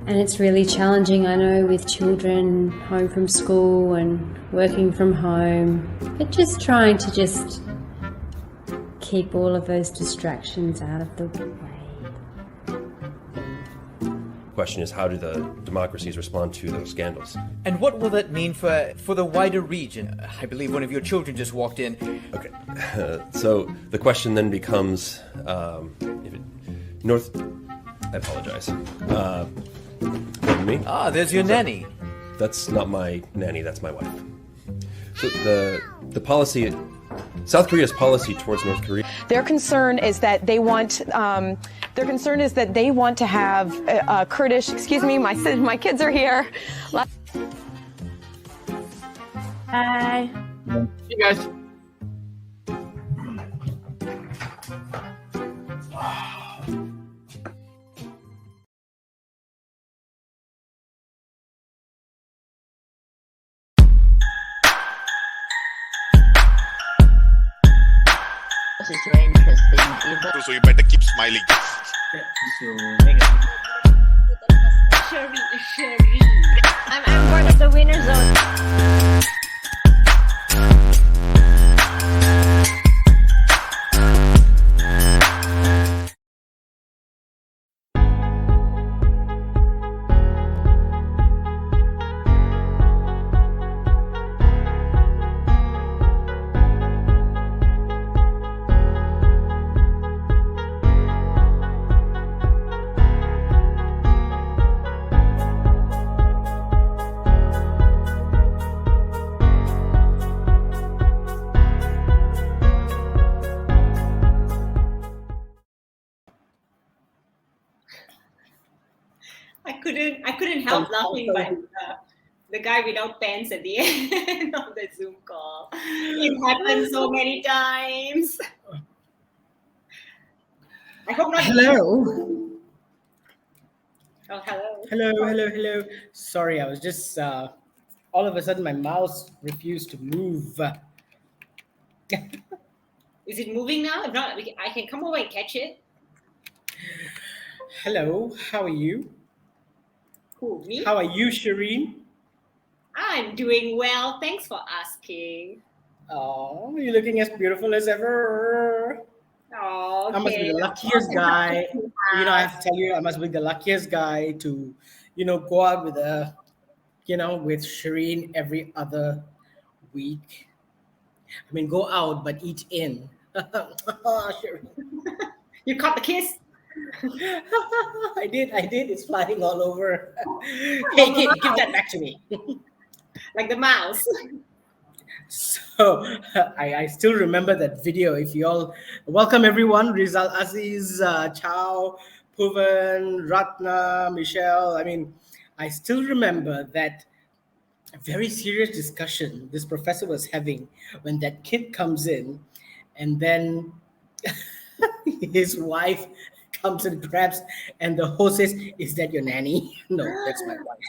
And it's really challenging, I know, with children home from school and working from home, but just trying to just keep all of those distractions out of the way. Question is, how do the democracies respond to those scandals? And what will that mean for the wider region? I believe one of your children just walked in. Okay, so the question then becomes, I apologize. Pardon me? Ah, there's your nanny. That's not my nanny, that's my wife. So the policy, South Korea's policy towards North Korea. Their concern is that they want. To have Kurdish. Excuse me, my kids are here. Hi. Hey guys. This is very interesting. So you better keep smiling. Sherin. I'm part of the winner zone. I couldn't help laughing, but the guy without pants at the end of the Zoom call. It happened so many times. I hope not. Hello. Oh, hello. Hello. Sorry, I was just all of a sudden my mouse refused to move. Is it moving now? If not, I can come over and catch it. Hello, how are you? Who, me? How are you, Sherin? I'm doing well. Thanks for asking. Oh, you're looking as beautiful as ever. Oh, okay. I must be the luckiest guy. I have to tell you, I must be the luckiest guy to, go out with with Sherin every other week. I mean, go out, but eat in. Sherin. You caught the kiss? I did. It's flying all over. Hey, kid, give that back to me. Like the mouse. So I still remember that video. If you all welcome everyone, Rizal Aziz, Chow, Puvan, Ratna, Michelle. I mean, I still remember that very serious discussion this professor was having when that kid comes in, and then his wife comes and grabs, and the host says, "Is that your nanny?" No, that's my wife.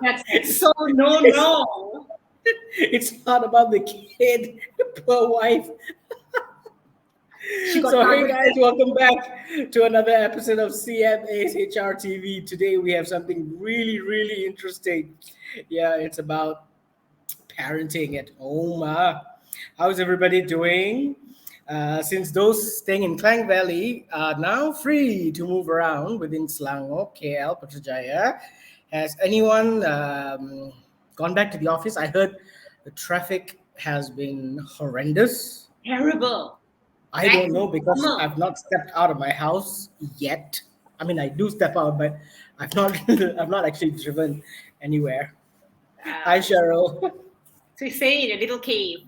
That's so no. It's not about the kid, the poor wife. So hey guys, welcome back to another episode of CMA's HR TV. Today we have something really, really interesting. Yeah, it's about parenting at home. How's everybody doing? Since those staying in Klang Valley are now free to move around within Selangor, KL, Putrajaya, has anyone gone back to the office? I heard the traffic has been horrendous. Terrible. I don't know because I've not stepped out of my house yet. I mean, I do step out, but I've not actually driven anywhere. Hi, Cheryl. So you stay in a little cave.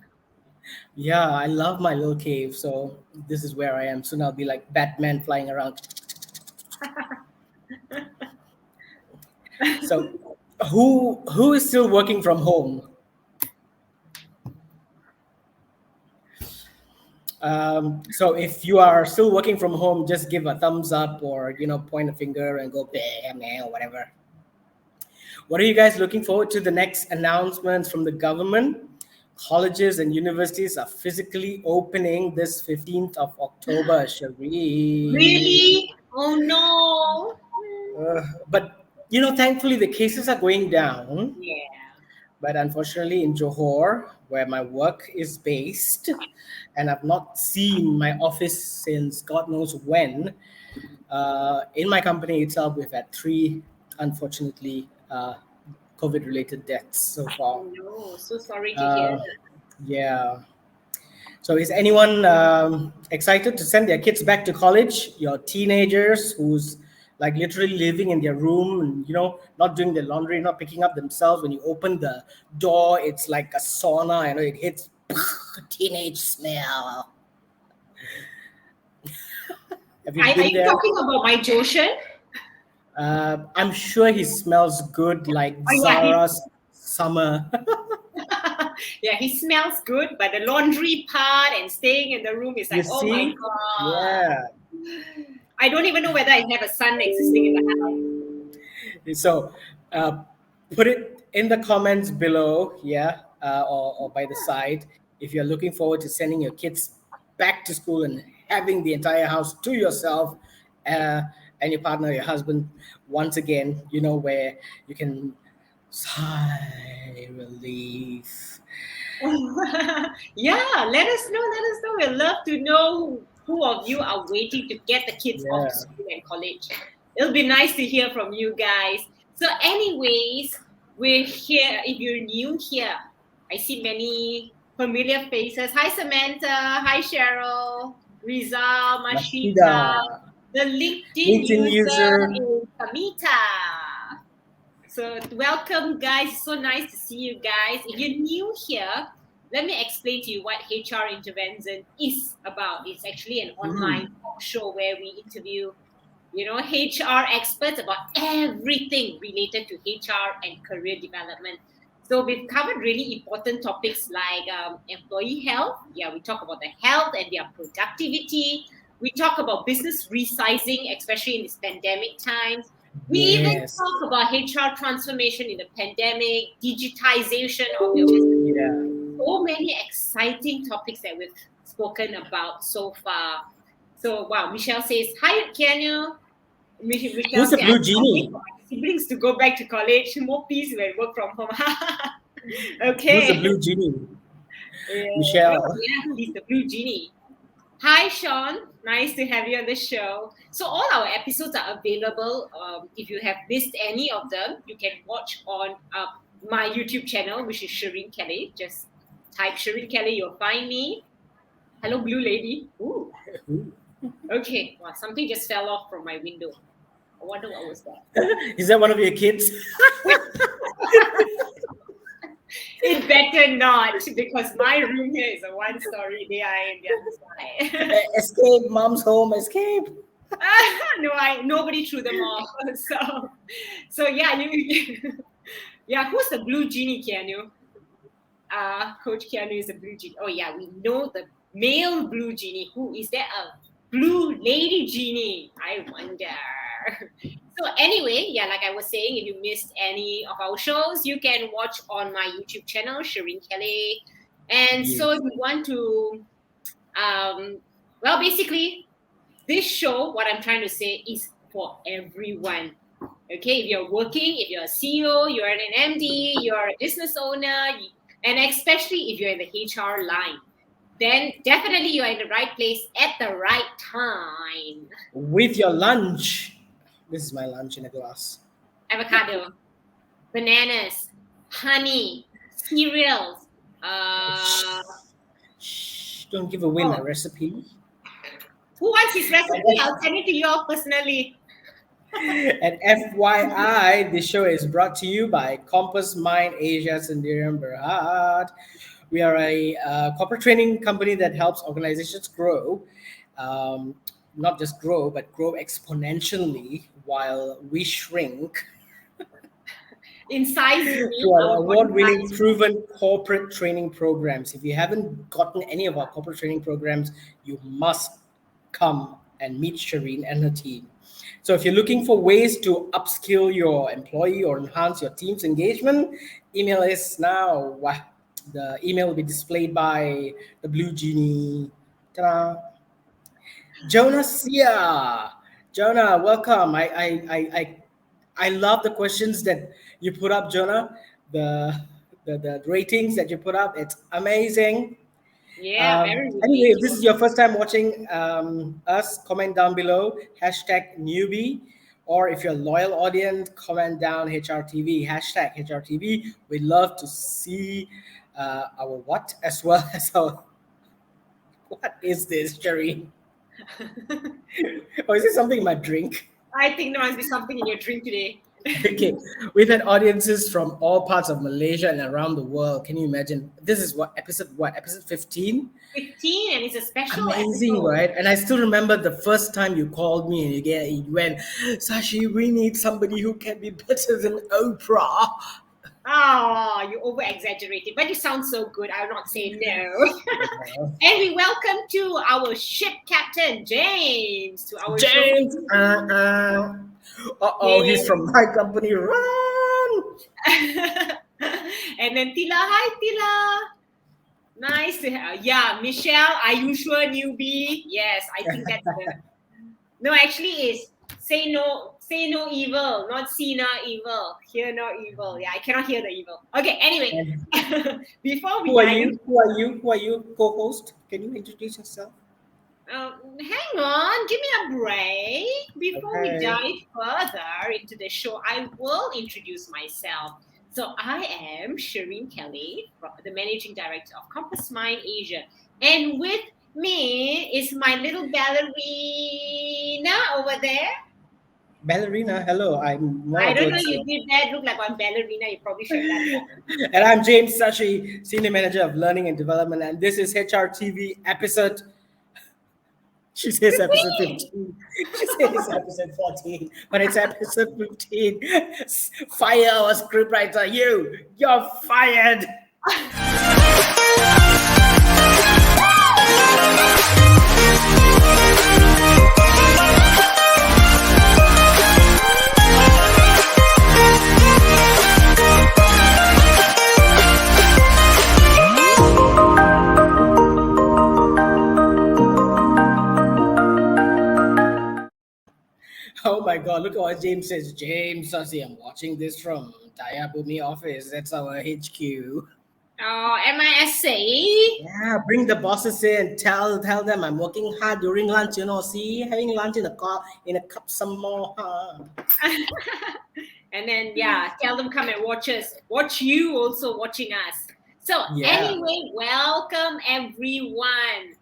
Yeah, I love my little cave. So this is where I am. Soon I'll be like Batman flying around. So who is still working from home? So if you are still working from home, just give a thumbs up or, point a finger and go, or whatever. What are you guys looking forward to? The next announcements from the government? Colleges and universities are physically opening this 15th of October, Sherin. Really? Oh, no. But thankfully the cases are going down. Yeah. But unfortunately, in Johor, where my work is based, and I've not seen my office since God knows when, in my company itself, we've had 3, unfortunately, COVID-related deaths so far. No, so sorry to hear. Yeah. So is anyone excited to send their kids back to college? Your teenagers who's like literally living in their room and not doing their laundry, not picking up themselves. When you open the door, it's like a sauna. It hits teenage smell. Have you Are been you there? talking about my Joshan? I'm sure he smells good, like Oh, yeah, Zara's summer. Yeah, he smells good, but the laundry part and staying in the room is like, You oh my see? God. Yeah. I don't even know whether I have a son existing in the house. So put it in the comments below, or by the side, if you're looking forward to sending your kids back to school and having the entire house to yourself and your partner, your husband, once again, where you can sigh relief. Yeah, let us know. We'd love to know who of you are waiting to get the kids off to school and college. It'll be nice to hear from you guys. So anyways, we're here. If you're new here, I see many familiar faces. Hi Samantha, hi Cheryl, Rizal, Mashita. Mashida. The LinkedIn LinkedIn user user. is Samita. So welcome guys, it's so nice to see you guys. If you're new here, let me explain to you what HR Intervention is about. It's actually an online talk show where we interview, HR experts about everything related to HR and career development. So we've covered really important topics like employee health. Yeah, we talk about the health and their productivity. We talk about business resizing, especially in this pandemic times. We even talk about HR transformation in the pandemic, digitization of your business. Yeah. So many exciting topics that we've spoken about so far. So, wow, Michelle says, hi, Keanu. Michelle Who's the says, blue I'm genie? waiting for my siblings to go back to college. More peace when work from home. Okay. Who's the blue genie? Yeah. Michelle. Oh, yeah, he's the blue genie. Hi, Sean. Nice to have you on the show. So all our episodes are available. If you have missed any of them, you can watch on my YouTube channel, which is Sherin Callay. Just type Sherin Callay, you'll find me. Hello, blue lady. Ooh. Okay. Wow, something just fell off from my window. I wonder what was that. Is that one of your kids? It better not, because my room here is a one-story. They are in the other side. Escape, mom's home, escape. No, nobody threw them off. So yeah, yeah. Who's the blue genie, Keanu? Coach Keanu is a blue genie. Oh yeah, we know the male blue genie. Who is there? A blue lady genie? I wonder. So anyway, yeah, like I was saying, if you missed any of our shows, you can watch on my YouTube channel, Sherin Callay. And so if you want to, well, basically, this show, what I'm trying to say, is for everyone. Okay, if you're working, if you're a CEO, you're an MD, you're a business owner, and especially if you're in the HR line, then definitely you're in the right place at the right time. With your lunch. This is my lunch in a glass. Avocado, bananas, honey, cereals. Shh, don't give away my recipe. Who wants his recipe? I'll send it to you all personally. And FYI, this show is brought to you by Compass Mind Asia Sendirian Berhad. We are a corporate training company that helps organizations grow. Not just grow, but grow exponentially while we shrink. In size, To our award-winning, proven corporate training programs. If you haven't gotten any of our corporate training programs, you must come and meet Sherin and her team. So if you're looking for ways to upskill your employee or enhance your team's engagement, email us now. The email will be displayed by the blue genie. Ta-da! Jonah Sia. Jonah, welcome. I I love the questions that you put up, Jonah. The ratings that you put up, it's amazing. Yeah, very Anyway, if relatable. this is your first time watching us, comment down below #newbie, or if you're a loyal audience, comment down HRTV #HRTV. We'd love to see our what as well as our. What is this, Sherin? Or is it something in my drink? I think there must be something in your drink today. Okay, we've had audiences from all parts of Malaysia and around the world. Can you imagine? This is episode 15? 15, and it's a special Amazing, episode. right? And I still remember the first time you called me and you went, Sashi, we need somebody who can be better than Oprah. Oh, you over exaggerated, but you sound so good. I'll not say no. And we welcome to our ship captain, James, to our James, show. He's from my company. Run! And then Tila, hi Tila. Nice to have. Yeah, Michelle, are you sure, newbie? Yes, I think that's the. No, actually, is say no evil, not see no evil, hear no evil. Yeah, I cannot hear the evil. Okay, anyway, before we Who are dive you? in- Who are you, co-host? Can you introduce yourself? hang on, give me a break. Before we Okay. dive further into the show, I will introduce myself. So I am Sherin Callay, the Managing Director of Compass Mind Asia. And with me is my little ballerina over there. Ballerina, hello. I'm more I don't know, towards you did that look like one ballerina. You probably should have done that. And I'm James Sashi, Senior Manager of Learning and Development, and this is HRTV episode. She says episode 15. She says episode 14, but it's episode 15. Fire our scriptwriter. You're fired. Oh my God, look at what James says. James Sashi, I'm watching this from Tayabumi office. That's our HQ. Oh, MISA. Yeah, bring the bosses in. Tell them I'm working hard during lunch. See, having lunch in a cup some more. Huh? And then, tell them come and watch us. Watch you also watching us. So Yeah. anyway, welcome everyone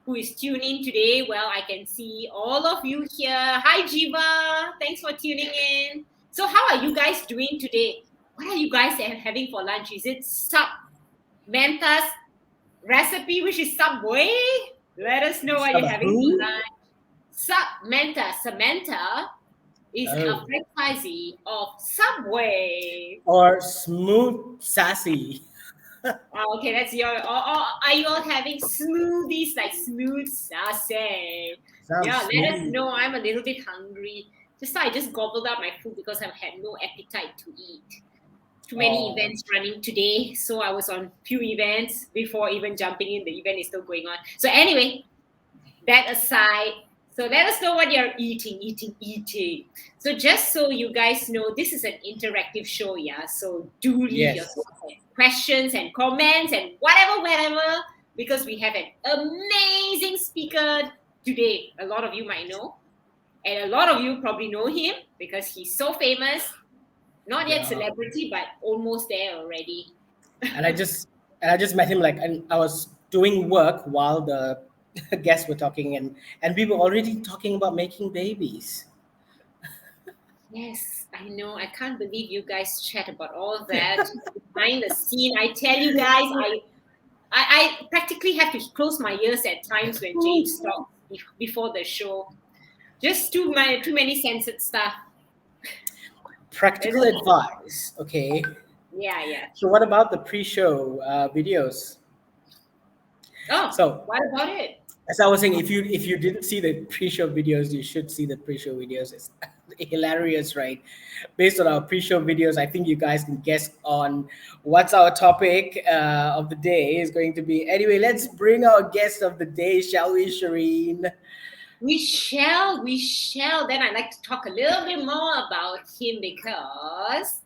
who is tuned in today. Well, I can see all of you here. Hi, Jiva. Thanks for tuning in. So how are you guys doing today? What are you guys having for lunch? Is it Samantha's recipe, which is Subway? Let us know what you're having for lunch. Samantha is a franchisee of Subway. Or smooth sassy. Okay, that's your. Or are you all having smoothies like smooth sassy? Sounds Let us smooth. know. I'm a little bit hungry. I just gobbled up my food because I've had no appetite to eat. Too many events running today, so I was on few events before even jumping in. The event is still going on. So anyway, that aside, so let us know what you're eating. So just so you guys know, this is an interactive show, yeah. So do leave your questions and comments and whatever, because we have an amazing speaker today. A lot of you might know, and a lot of you probably know him because he's so famous. Not yet celebrity, but almost there already. And I just met him and I was doing work while the guests were talking, and we were already talking about making babies. Yes, I know. I can't believe you guys chat about all that behind the scene. I tell you guys, I practically have to close my ears at times when James talks before the show. Just too many censored stuff. Practical advice, okay? Yeah. So what about the pre-show videos? Oh, So what about it? as I was saying, if you didn't see the pre-show videos, you should see the pre-show videos. It's hilarious, right? Based on our pre-show videos, I think you guys can guess on what's our topic of the day is going to be. Anyway, let's bring our guest of the day, shall we, Sherin? We shall. Then I'd like to talk a little bit more about him because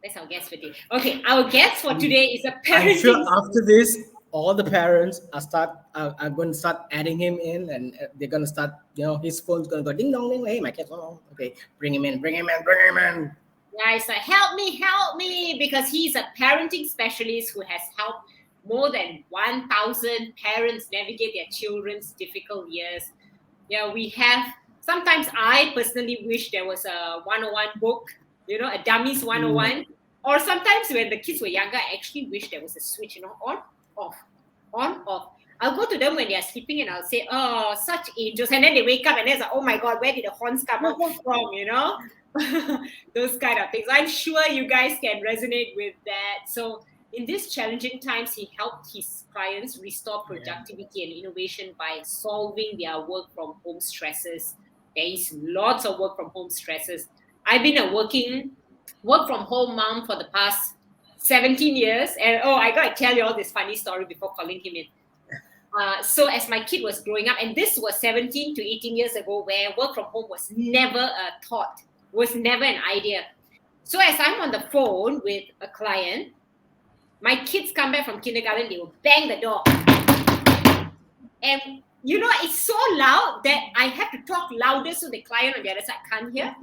that's our guest for today. Okay, our guest for today is a I'm parenting. sure after this, all the parents are going to start adding him in, and they're going to start, his phone's going to go ding dong ding. Hey, my kid's on. Okay, bring him in. Guys, help me, because he's a parenting specialist who has helped more than 1,000 parents navigate their children's difficult years. Yeah, we have. Sometimes I personally wish there was a 101 book, a dummies 101. Or sometimes when the kids were younger, I actually wish there was a switch, on, off, on, off. I'll go to them when they're sleeping and I'll say, oh, such angels. And then they wake up and they're like, oh my God, where did the horns come out from, Those kind of things. I'm sure you guys can resonate with that. So in these challenging times, he helped his clients restore productivity and innovation by solving their work from home stresses. There is lots of work from home stresses. I've been a work from home mom for the past 17 years. And I got to tell you all this funny story before calling him in. So as my kid was growing up, and this was 17 to 18 years ago, where work from home was never a thought, was never an idea. So as I'm on the phone with a client, my kids come back from kindergarten, they will bang the door. And, it's so loud that I have to talk louder so the client on the other side can't hear.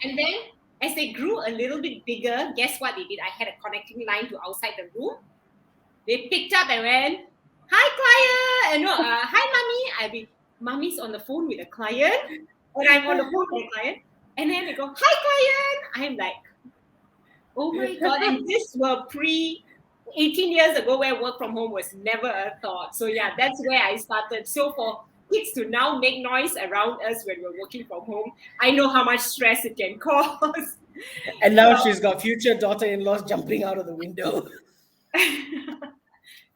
And then as they grew a little bit bigger, guess what they did? I had a connecting line to outside the room. They picked up and went, hi, client. Hi, mommy. Mommy's on the phone with a client. And I'm on the phone with a client. And then they go, hi, client. I'm like, oh my God. And this were 18 years ago where work from home was never a thought. So yeah, that's where I started. So for kids to now make noise around us when we're working from home, I know how much stress it can cause. And now she's got future daughter-in-laws jumping out of the window.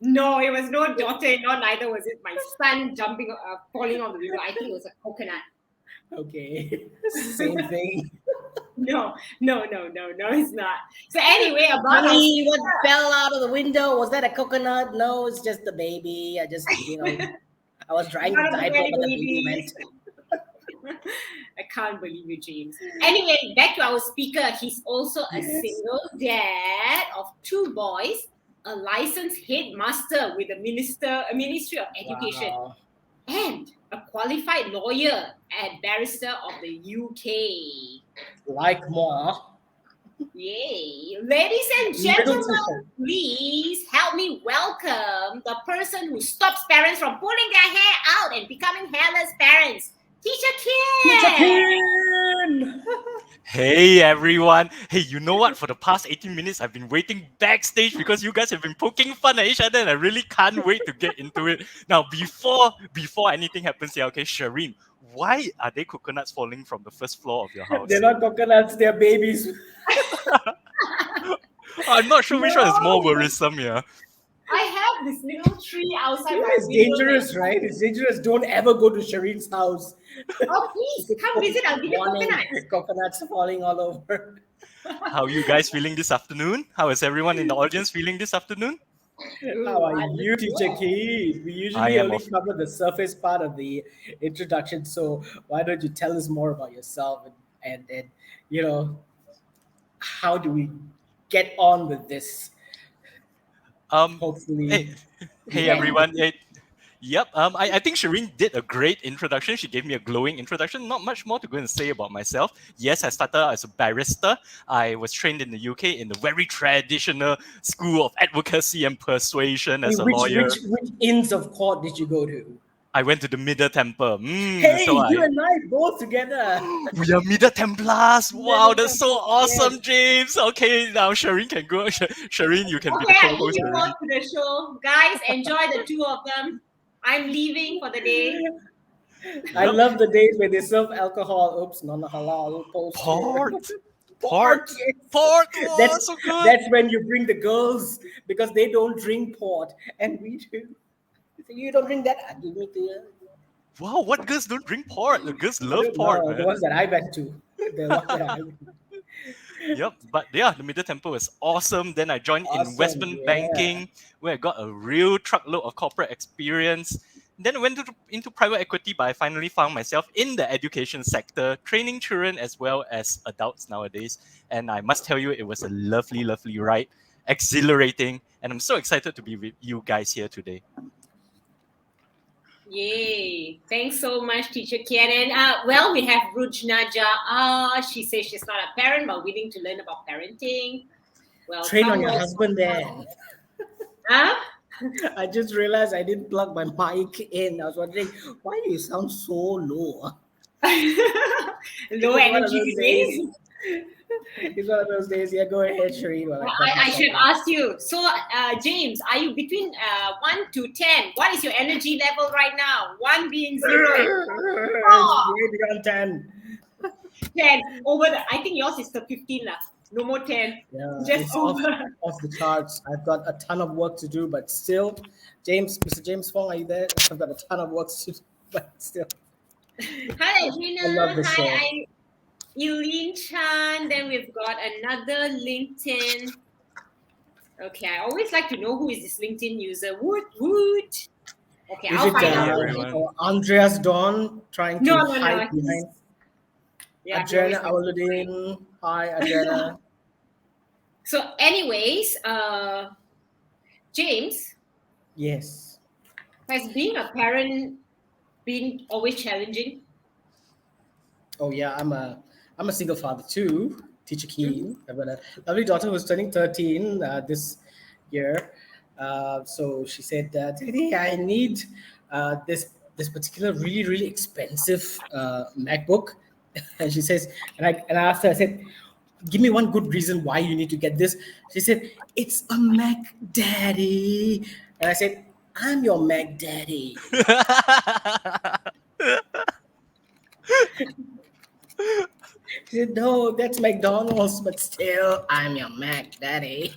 No, it was no daughter-in-law, neither was it my son falling on the window. I think it was a coconut. Okay, same thing. No, it's not. So anyway, Honey, what fell out of the window? Was that a coconut? No, it's just the baby. I just, I was trying to type what the baby meant. I can't believe you, James. Anyway, back to our speaker. He's also a single dad of 2 boys, a licensed headmaster with the Ministry of Education, and a qualified lawyer and barrister of the UK. Like moi. Yay. Ladies and gentlemen, please help me welcome the person who stops parents from pulling their hair out and becoming hairless parents, Teacher Kean! Hey everyone! Hey, you know what? For the past 18 minutes, I've been waiting backstage because you guys have been poking fun at each other, and I really can't wait to get into it. Now, before anything happens here, okay, Sherin, why are there coconuts falling from the first floor of your house? They're not coconuts, they're babies. I'm not sure which one is more worrisome, yeah. I have this little tree outside my It's dangerous, right? It's dangerous. Don't ever go to Sherin's house. Oh, please, come visit. I'll give you coconuts. Coconuts falling all over. How are you guys feeling this afternoon? How is everyone in the audience feeling this afternoon? How are you, Teacher Kean? We usually only cover the surface part of the introduction, so why don't you tell us more about yourself and how do we get on with this? Hopefully. Hey everyone. I think Sherin did a great introduction. She gave me a glowing introduction. Not much more to go and say about myself. Yes, I started out as a barrister. I was trained in the UK in the very traditional school of advocacy and persuasion as a lawyer. Which inns of court did you go to? I went to the Middle Temple. You and I both together. We are Middle Templars. Wow, that's so awesome, James. Okay, now Sherin can go. Sherin, you can be the co-host. Okay, I to the show. Guys, enjoy the 2 of them. I'm leaving for the day. I love the days where they serve alcohol. Oops, non-halal. Port. That's so good. That's when you bring the girls because they don't drink port and we do. You don't drink that? I'll give me to you. Wow, what girls don't drink port? The girls love port. The ones that I went to. Yep, but yeah, the Middle Temple was awesome. Then I joined in investment banking, where I got a real truckload of corporate experience. Then I went into private equity, but I finally found myself in the education sector, training children as well as adults nowadays. And I must tell you, it was a lovely, lovely ride, exhilarating, and I'm so excited to be with you guys here today. Yay. Thanks so much, Teacher Kian. And well, we have Rujnaja. She says she's not a parent, but willing to learn about parenting. Well, Train on your husband there. Huh? I just realized I didn't plug my mic in. I was wondering, why do you sound so low? Low energy days. It's one of those days. Yeah, go ahead, Sherin. I should ask you. So, James, are you between 1 to 10? What is your energy level right now? 1 being 0. Way beyond 10. 10 over the. I think yours is the 15 lah. No more 10. Yeah, Just it's over. off the charts. I've got a ton of work to do, but still, Mr. James Phang, are you there? I've got a ton of work to do, but still. Hi, Gina. I love this show. Hi, Eileen Chan. Then we've got another LinkedIn. Okay, I always like to know who is this LinkedIn user. Woot. Okay, Is I'll it find out. Andreas Don trying to hide No. behind? Yeah, Adriana Awaludin. Hi, Adriana. So, anyways, James. Yes. Has being a parent been always challenging? Oh yeah, I'm a single father too. Teacher Kean. I've got a lovely daughter who's turning 13 this year. So she said, "Daddy, I need this particular really expensive MacBook." And she says, and I asked her, I said, "Give me one good reason why you need to get this." She said, "It's a Mac Daddy." And I said, "I'm your Mac Daddy." She said, "No, that's McDonald's, but still, I'm your Mac Daddy."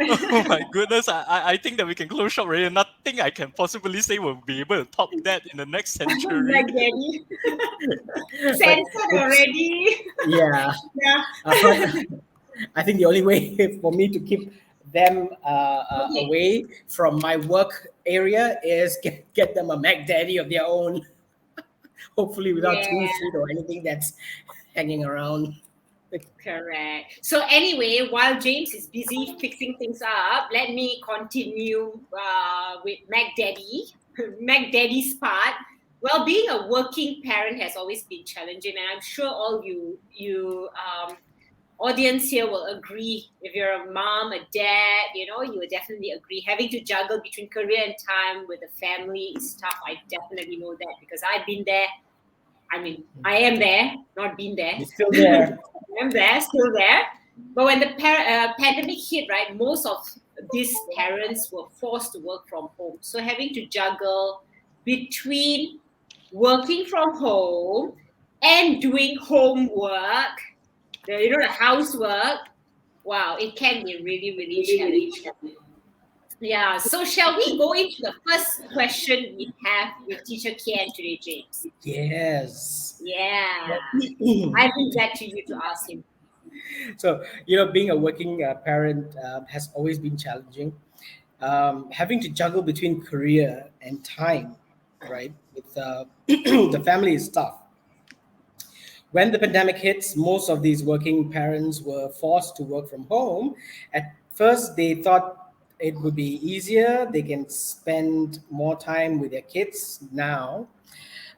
Oh my goodness, I think that we can close shop already. Nothing I can possibly say will be able to top that in the next century. Mac Daddy. Censored already. Yeah. I think the only way for me to keep them away from my work area is get them a Mac Daddy of their own. Hopefully without food or anything that's hanging around. Correct. So anyway, while James is busy fixing things up, let me continue with Mac Daddy's part. Well, being a working parent has always been challenging, and I'm sure all you audience here will agree. If you're a mom, a dad, you will definitely agree. Having to juggle between career and time with the family is tough. I definitely know that because I've been there. I mean, I am there, not been there. You're still there. I'm there, still there. But when the pandemic hit, right, most of these parents were forced to work from home. So having to juggle between working from home and doing homework, the housework, wow, it can be really challenging. Yeah, so shall we go into the first question we have with Teacher Kian today, James? Yes. Yeah. I think that to you to ask him. So, being a working parent has always been challenging. Having to juggle between career and time, right, with the family is tough. When the pandemic hits, most of these working parents were forced to work from home. At first, they thought it would be easier. They can spend more time with their kids now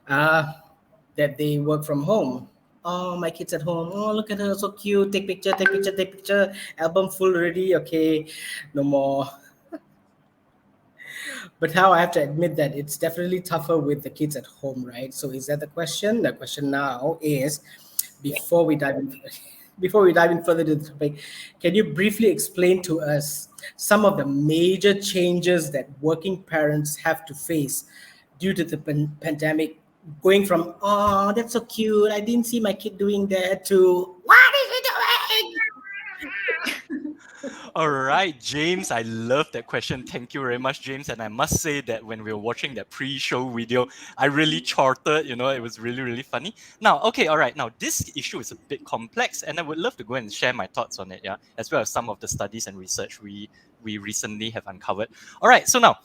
that they work from home. Oh, my kid's at home. Oh, look at her, so cute. Take picture. Album full already. Okay, no more. But now I have to admit that it's definitely tougher with the kids at home, right? So is that the question? The question now is, before we dive in further to the topic, can you briefly explain to us some of the major changes that working parents have to face due to the pandemic, going from, oh, that's so cute, I didn't see my kid doing that, to, what is he doing? All right, James, I love that question. Thank you very much, James. And I must say that when we were watching that pre-show video, I really chortled, it was really funny. Now, okay, all right. Now, this issue is a bit complex, and I would love to go and share my thoughts on it, as well as some of the studies and research we recently have uncovered. All right, so now,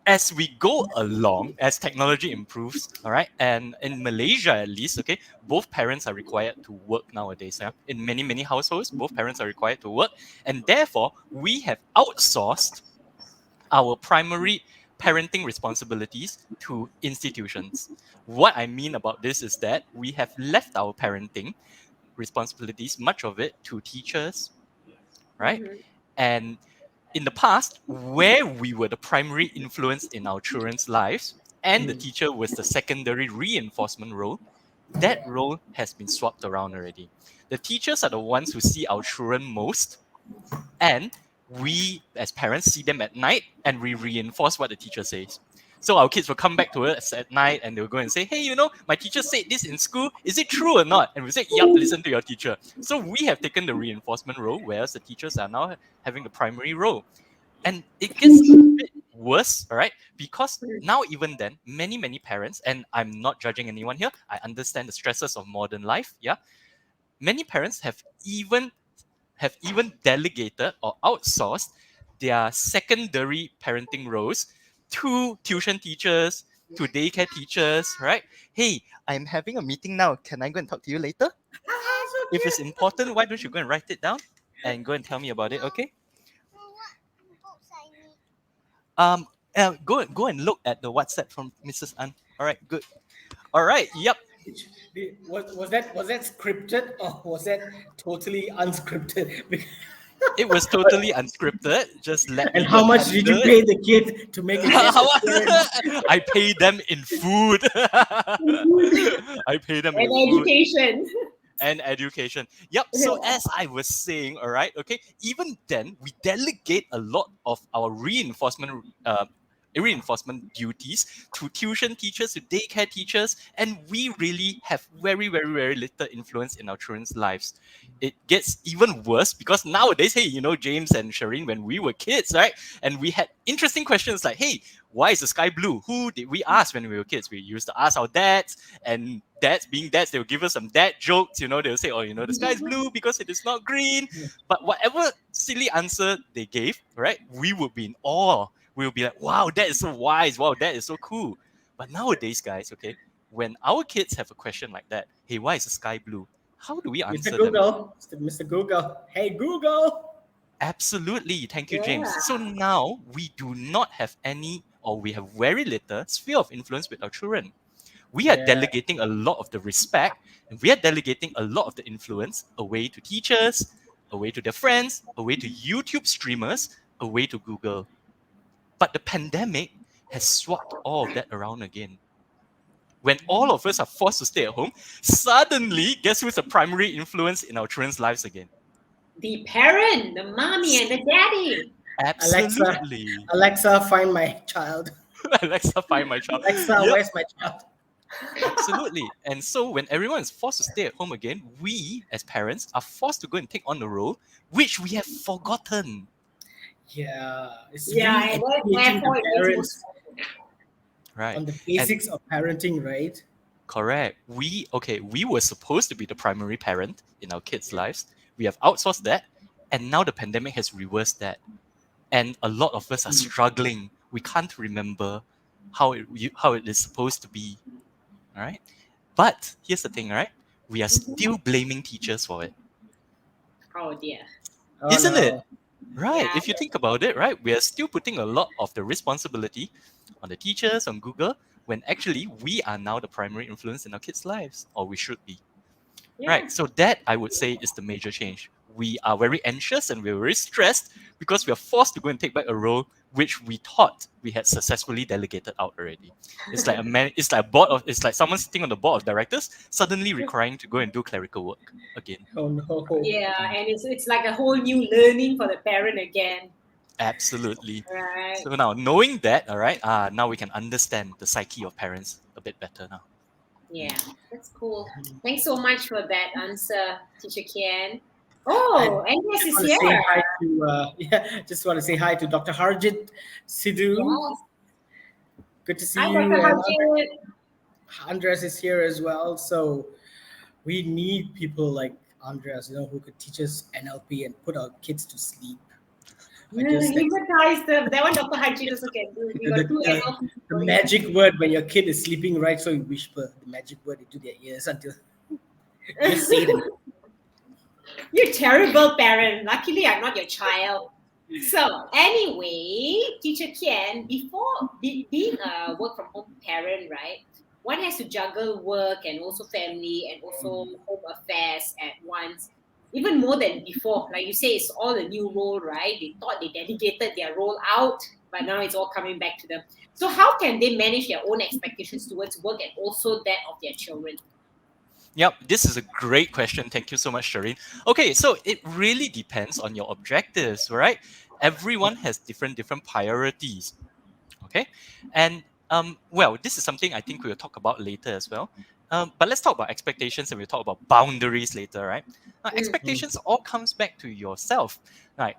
as we go along, as technology improves, all right, and in Malaysia at least, okay, both parents are required to work nowadays. Yeah? In many households, both parents are required to work, and therefore we have outsourced our primary parenting responsibilities to institutions. What I mean about this is that we have left our parenting responsibilities, much of it, to teachers, right? And in the past, where we were the primary influence in our children's lives and the teacher was the secondary reinforcement role, that role has been swapped around already. The teachers are the ones who see our children most, and we as parents see them at night and we reinforce what the teacher says. So our kids will come back to us at night and they'll go and say, hey, you know, my teacher said this in school. Is it true or not? And we say, yup, listen to your teacher. So we have taken the reinforcement role, whereas the teachers are now having the primary role. And it gets a bit worse, all right? Because now even then, many parents, and I'm not judging anyone here, I understand the stresses of modern life, yeah? Many parents have even delegated or outsourced their secondary parenting roles to tuition teachers, to daycare teachers, right? Hey, I'm having a meeting now. Can I go and talk to you later? If it's important, why don't you go and write it down and go and tell me about it, okay? Go and look at the WhatsApp from Mrs. An. All right, good. All right, yep. Was that scripted or was that totally unscripted? It was totally unscripted. Just let And me how go much did you handle pay it. the kid to make it? I pay them in food. I pay them in And food education. and education. Yep. So as I was saying, all right, okay, even then we delegate a lot of our reinforcement duties to tuition teachers, to daycare teachers, and we really have very little influence in our children's lives. It gets even worse because nowadays, hey, you know, James and Sherin, when we were kids, right, and we had interesting questions like, hey, why is the sky blue? Who did we ask when we were kids? We used to ask our dads, and dads being dads, they would give us some dad jokes, you know, they'll say, oh, you know, the sky is blue because it is not green. But whatever silly answer they gave, right, we would be in awe. We'll be like, wow, that is so wise. Wow, that is so cool. But nowadays, guys, okay, when our kids have a question like that, hey, why is the sky blue? How do we answer Mr. them? Google, Mr. Google. Hey, Google. Absolutely. Thank you, James. So now we do not have any, or we have very little sphere of influence with our children. We are delegating a lot of the respect and we are delegating a lot of the influence away to teachers, away to their friends, away to YouTube streamers, away to Google. But the pandemic has swapped all of that around again. When all of us are forced to stay at home, suddenly, guess who's the primary influence in our children's lives again? The parent, the mommy and the daddy. Absolutely. Alexa, find my child. Alexa, find my child. Alexa, Yep. where's my child? Absolutely. And so when everyone is forced to stay at home again, we as parents are forced to go and take on the role which we have forgotten. Yeah, it's Yeah, really and educating therefore the it makes parents Right. on the basics of parenting, right? Correct. We were supposed to be the primary parent in our kids' lives. We have outsourced that, and now the pandemic has reversed that. And a lot of us are struggling. We can't remember how it is supposed to be. All right. But here's the thing, right? We are still blaming teachers for it. Oh dear. Oh, Isn't no. it? Right. Yeah. If you think about it, right, we are still putting a lot of the responsibility on the teachers, on Google, when actually we are now the primary influence in our kids' lives, or we should be. Yeah. Right. So that I would say is the major change. We are very anxious and we're very stressed because we are forced to go and take back a role which we thought we had successfully delegated out already. It's like it's like someone sitting on the board of directors suddenly requiring to go and do clerical work again. Oh, no. Yeah, and it's like a whole new learning for the parent again. Absolutely. Right. So now knowing that, all right, now we can understand the psyche of parents a bit better now. Yeah, that's cool. Thanks so much for that answer, Teacher Kian. Oh, Agnes is Just want to say here. hi to just want to say hi to Dr. Harjit Sidhu. Yes. Good to see Hi, you. Dr. And Harjit. Andres is here as well. So we need people like Andres, who could teach us NLP and put our kids to sleep. just like Hypnotize them. That one Dr. Harjit also can do. We got two NLP. the magic word when your kid is sleeping, right? So you whisper the magic word into their ears until just say them. You're a terrible parent. Luckily, I'm not your child. So anyway, Teacher Kian, before being a work from home parent, right? One has to juggle work and also family and also home affairs at once, even more than before. Like you say, it's all a new role, right? They thought they delegated their role out, but now it's all coming back to them. So how can they manage their own expectations towards work and also that of their children? Yep, this is a great question. Thank you so much, Sherin. Okay, so it really depends on your objectives, right? Everyone has different priorities. Okay, and well, this is something I think we'll talk about later as well. But let's talk about expectations and we'll talk about boundaries later, right? Now, expectations all comes back to yourself, right?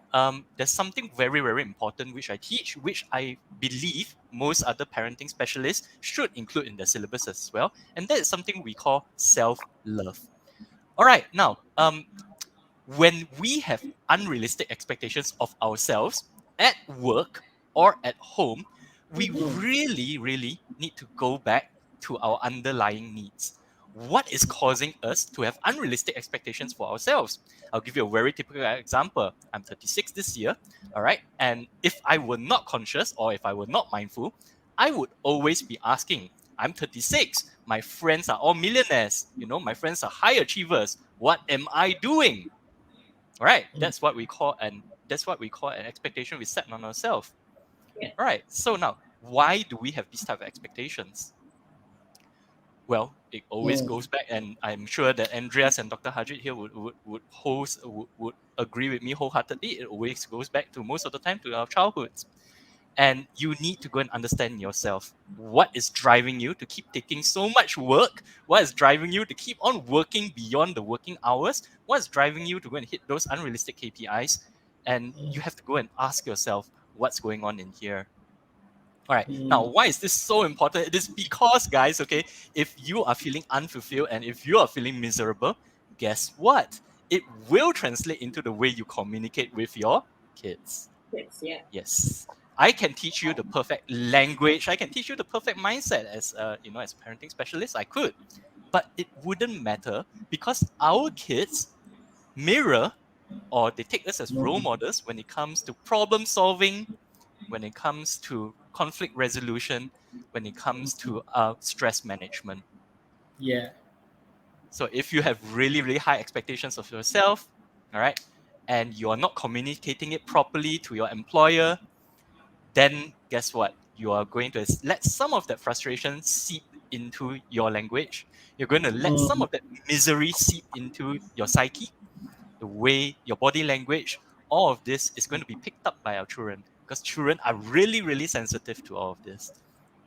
There's something very, very important which I teach, which I believe most other parenting specialists should include in their syllabus as well, and that is something we call self-love. All right, now, when we have unrealistic expectations of ourselves at work or at home, we really need to go back to our underlying needs. What is causing us to have unrealistic expectations for ourselves? I'll give you a very typical example. I'm 36 this year, all right? And if I were not conscious or if I were not mindful, I would always be asking, I'm 36, my friends are all millionaires, my friends are high achievers. What am I doing? All right, that's what we call an expectation we set on ourselves. Yeah. All right, so now, why do we have these type of expectations? Well, it always goes back, and I'm sure that Andreas and Dr. Harjit here would agree with me wholeheartedly. It always goes back to, most of the time, to our childhoods. And you need to go and understand yourself. What is driving you to keep taking so much work? What is driving you to keep on working beyond the working hours? What is driving you to go and hit those unrealistic KPIs? And you have to go and ask yourself, what's going on in here? All right. Now, why is this so important? It is because, guys, okay, if you are feeling unfulfilled and if you are feeling miserable, guess what? It will translate into the way you communicate with your kids. Yeah. Yes. I can teach you the perfect language. I can teach you the perfect mindset as as a parenting specialist. I could, but it wouldn't matter because our kids mirror or they take us as role models when it comes to problem solving, when it comes to conflict resolution, when it comes to stress management. Yeah. So if you have really, really high expectations of yourself, all right, and you're not communicating it properly to your employer, then guess what? You are going to let some of that frustration seep into your language. You're going to let some of that misery seep into your psyche, the way, your body language. All of this is going to be picked up by our children because children are really, really sensitive to all of this.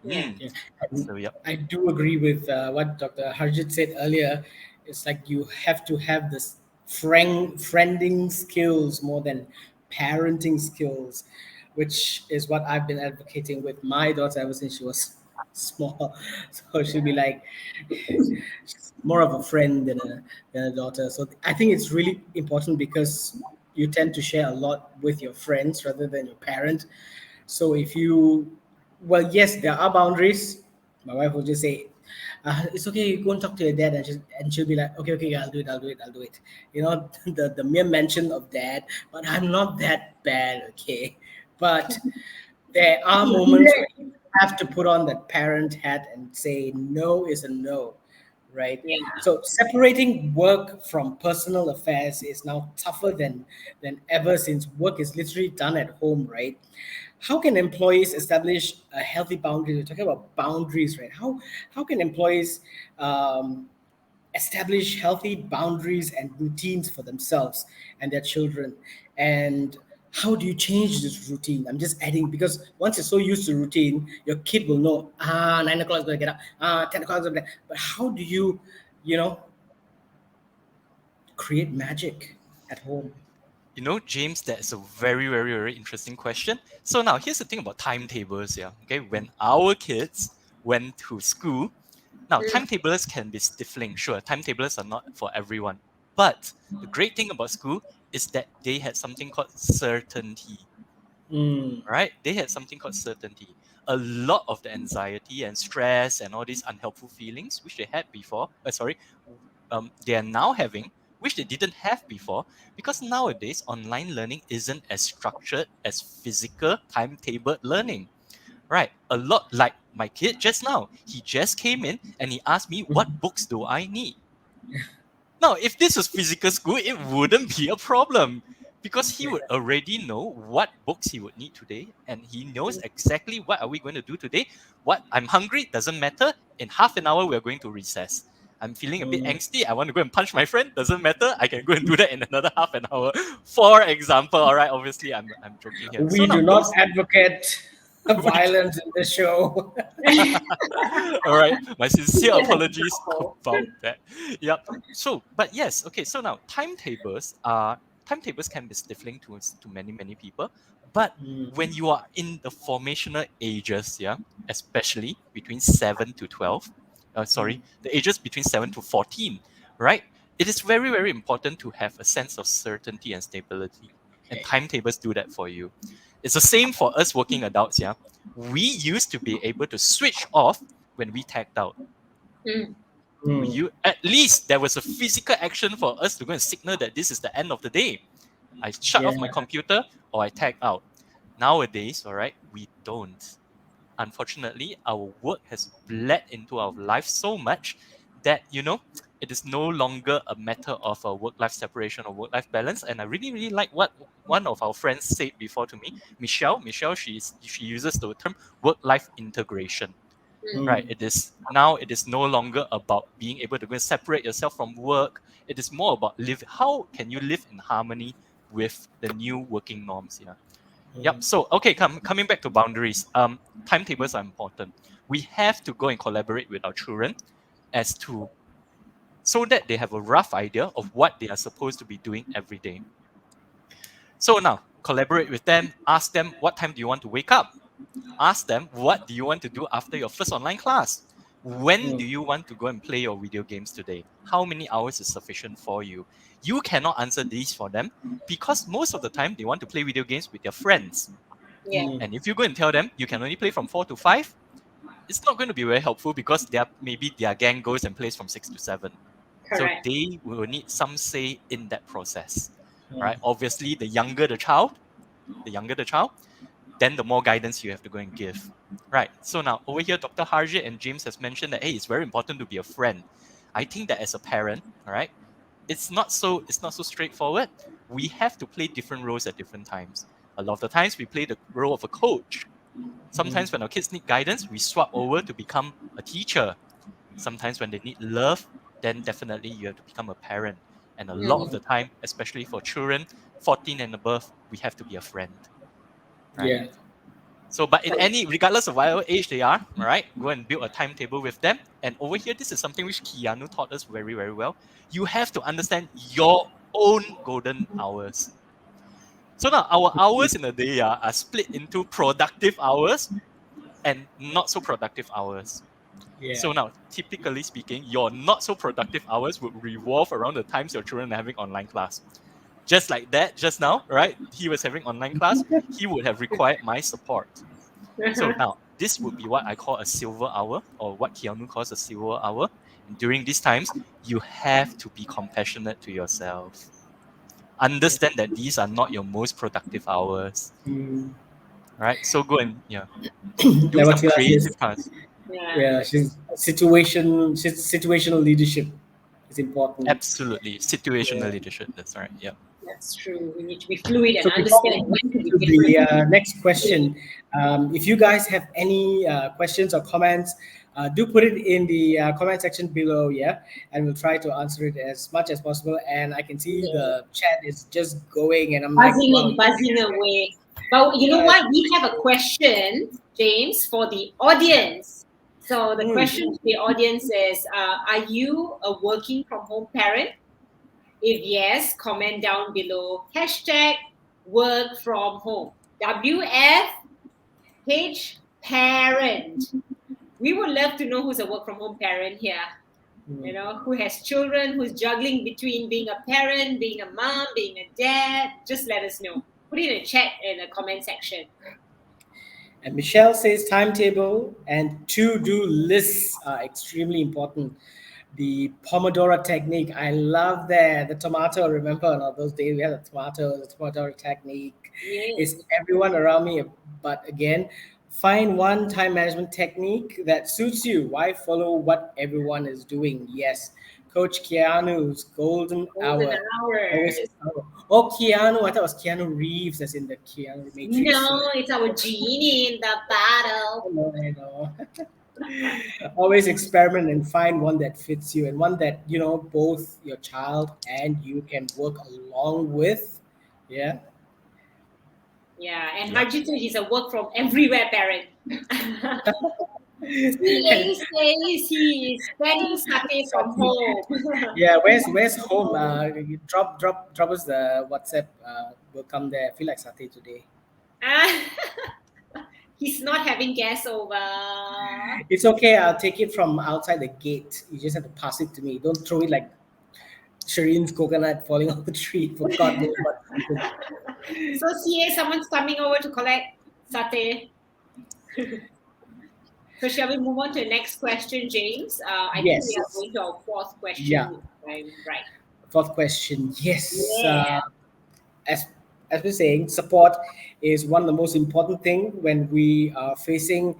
Yeah. Yeah. So, yep. I do agree with what Dr. Harjit said earlier. It's like you have to have this friending skills more than parenting skills, which is what I've been advocating with my daughter ever since she was small. So she'll be like she's more of a friend than a daughter. So I think it's really important because you tend to share a lot with your friends rather than your parent. So if you, well, yes, there are boundaries. My wife will just say, "It's okay. You go and talk to your dad," and she'll be like, "Okay, okay, I'll do it. I'll do it. I'll do it." The mere mention of that, but I'm not that bad, okay. But there are moments where you have to put on that parent hat and say no is a no, right? Yeah. So separating work from personal affairs is now tougher than ever since work is literally done at home, right? How can employees establish a healthy boundary? We're talking about boundaries, right? How can employees establish healthy boundaries and routines for themselves and their children? And how do you change this routine? I'm just adding because once you're so used to routine, your kid will know, 9 o'clock is going to get up, 10 o'clock is going to get up. But how do you, create magic at home? James, that's a very, very, very interesting question. So now here's the thing about timetables. Yeah. Okay. When our kids went to school, now timetables can be stifling. Sure, timetables are not for everyone. But the great thing about school is that they had something called certainty. right? They had something called certainty. A lot of the anxiety and stress and all these unhelpful feelings, which they had before, they are now having, which they didn't have before, because nowadays online learning isn't as structured as physical timetable learning, right? A lot like my kid just now, he just came in and he asked me, what books do I need? Now, if this was physical school, it wouldn't be a problem because he would already know what books he would need today, and he knows exactly what are we going to do today. What I'm hungry doesn't matter. In half an hour, we're going to recess. I'm feeling a bit angsty. I want to go and punch my friend. Doesn't matter. I can go and do that in another half an hour. For example, all right. Obviously, I'm joking here. We do not advocate violence in the show. All right, my sincere apologies about that. Yep. So, but yes, okay. So now timetables can be stifling to many people. But when you are in the formational ages, yeah, especially between 7 to 12, the ages between 7 to 14, right? It is very important to have a sense of certainty and stability, and timetables do that for you. It's the same for us working adults, yeah. We used to be able to switch off when we tagged out. At least there was a physical action for us to go and signal that this is the end of the day. I shut off my computer or I tag out. Nowadays, all right, we don't. Unfortunately, our work has bled into our life so much that, it is no longer a matter of a work-life separation or work-life balance. And I really like what one of our friends said before to me, Michelle, she uses the term work-life integration. Right. It is no longer about being able to go and separate yourself from work. It is more about how can you live in harmony with the new working norms. Yeah. Yep. So okay, coming back to boundaries. Timetables are important. We have to go and collaborate with our children so that they have a rough idea of what they are supposed to be doing every day. So now, collaborate with them, ask them, what time do you want to wake up? Ask them, what do you want to do after your first online class? When do you want to go and play your video games today? How many hours is sufficient for you? You cannot answer these for them because most of the time they want to play video games with their friends. And if you go and tell them you can only play from 4 to 5, it's not going to be very helpful because maybe their gang goes and plays from 6 to 7. Correct. So they will need some say in that process, right? Obviously, the younger the child, then the more guidance you have to go and give, right? So now over here, Dr. Harjit and James has mentioned that, hey, it's very important to be a friend. I think that as a parent, all right, it's not so straightforward. We have to play different roles at different times. A lot of the times we play the role of a coach. Sometimes when our kids need guidance, we swap over to become a teacher. Sometimes when they need love, then definitely you have to become a parent. And a lot of the time, especially for children 14 and above, we have to be a friend. Right? Yeah. So, but regardless of whatever age they are, all right, go and build a timetable with them. And over here, this is something which Keanu taught us very, very well. You have to understand your own golden hours. So now our hours in a day are split into productive hours and not so productive hours. Yeah. So now, typically speaking, your not so productive hours would revolve around the times your children are having online class. Just like that, just now, right? He was having online class. He would have required my support. So now, this would be what I call a silver hour, or what Keanu calls a silver hour. And during these times, you have to be compassionate to yourself. Understand that these are not your most productive hours. Right? So go and do some creative tasks. Yeah, situational leadership is important. Absolutely. Situational leadership. That's right. Yeah. That's true. We need to be fluid and understand when to be different. The next question. If you guys have any questions or comments, do put it in the comment section below, and we'll try to answer it as much as possible. And I can see the chat is just going, and I'm buzzing away. But you know what? We have a question, James, for the audience. So the question to the audience is, are you a working from home parent? If yes, comment down below. #work from home. WFH-Parent. We would love to know who's a work from home parent here. Who has children, who's juggling between being a parent, being a mom, being a dad. Just let us know. Put it in the chat in the comment section. And Michelle says timetable and to-do lists are extremely important. The Pomodoro technique, I love that. The tomato, remember on those days we had the Pomodoro technique. Yes. It's everyone around me. But again, find one time management technique that suits you. Why follow what everyone is doing? Yes. Coach Keanu's golden hour. Hours. Oh, Keanu. I thought it was Keanu Reeves, as in the Keanu Matrix. No, it's our genie in the bottle. I know. Always experiment and find one that fits you and one that both your child and you can work along with. Yeah. Yeah, and Harjit said he's a work from everywhere parent. He says he's planning satay from home. Yeah, where's home? You drop us the WhatsApp. We'll come there. I feel like satay today. He's not having guests over. It's okay. I'll take it from outside the gate. You just have to pass it to me. Don't throw it like Sherin's coconut falling off the tree. For God knows what. So CA, someone's coming over to collect satay. So shall we move on to the next question, James? I think we are going to our fourth question. Yeah. Right. Fourth question. Yes. Yeah. As we're saying, support is one of the most important things when we are facing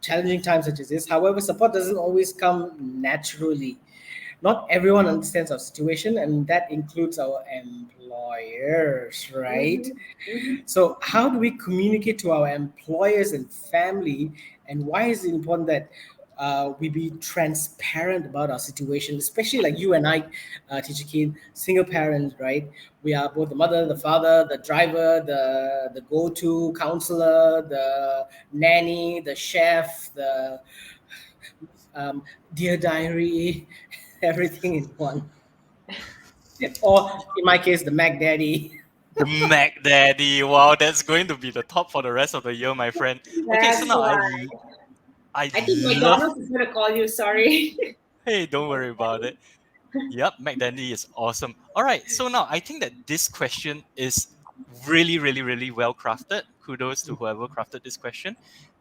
challenging times such as this. However, support doesn't always come naturally. Not everyone understands our situation, and that includes our employers, right? Mm-hmm. So how do we communicate to our employers and family, and why is it important that we be transparent about our situation, especially like you and I, Teacher Kean, single parents, right? We are both the mother, the father, the driver, the go-to counselor, the nanny, the chef, the dear diary, everything in one. Or in my case, the Mac Daddy. The Mac Daddy. Wow, that's going to be the top for the rest of the year, my friend. Okay, so now I think McDonald's is going to call you, sorry. Hey, don't worry about it. Yep, Mac Daddy is awesome. All right, so now I think that this question is really, really, really well crafted. Kudos to whoever crafted this question.